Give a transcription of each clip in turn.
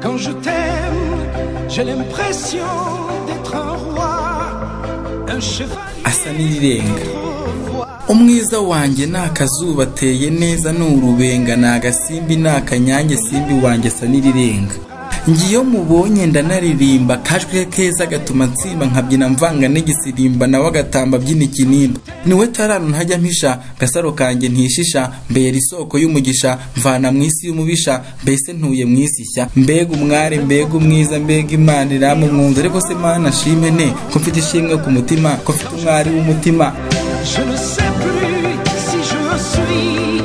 Quand je t'aime, j'ai l'impression d'être un roi, un chevalier. Asa n'irirenga. Umwiza wanjye nakazuba ateye neza n'urubenga, nagasimbi nakanyange simbi wanjye asa n'irirenga. Ngiyo mubonye ndanaririmba, kajwe keza gatuma nsimba, nkabyina mvanga n'igisirimba, nawe agatamba byina ikinimba. Niwe tarano ntajya mpisha, gasaro kanjye ntishisha, mbera isoko y'umugisha, mvana mu isi y'umubisha, mbese ntuye mu isi shya. Mbega umwari, mbega umwiza, mbega Imana iramumwunze, ariko se Mana shime ne ko mfite ishimwe ku mutima, ko mfite umwari w'umutima. Je ne sais plus si je suis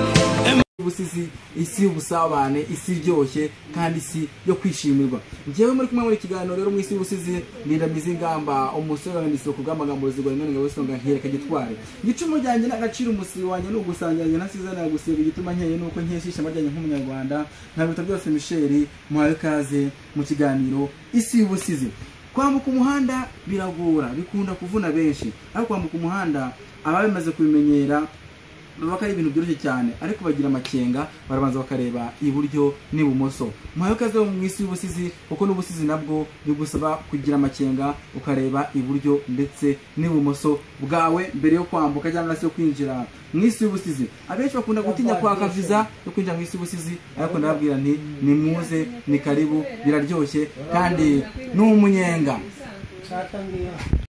Ubusizi, isi y'ubusabane, isi iryoshye kandi isi yo kwishimirwa. Ngewe muri kumwe muri kiganiro rero mu isi y'ubusizi, ndindamiza ingamba umusore wanditse ku bw'amagambo ruzigwa rimwe ngo wesonga nkiyereka gitware. Gicumu jyanye n'agaciro umusiri wanye n'ugusangiranye nasizana gusiga igituma nkeye nuko nkeshisha amajyanye nk'umunyarwanda. Ntabita byose Michel muhaye kaze mu kiganiro isi y'ubusizi. Kwambuka umuhanda biragora, bikunda kuvuna benshi, ariko kwambuka umuhanda ababimaze kubimenyera baka ari ibintu byoroshye cyane, ariko bagira amakenga, barabanza bakareba iburyo n'ibumoso. Muhaye kaze mu isi y'ubusizi, kuko n'ubusizi nabwo bigusaba kugira amakenga, ukareba iburyo ndetse n'ibumoso bwawe mbere yo kwambuka cyangwa se yo kwinjira mu isi y'ubusizi. Abenshi bakunda gutinya kwaka viza yo kwinjira mu isi y'ubusizi, ariko ndababwira nti nimuze, ni karibu, biraryoshye kandi n'umunyenga.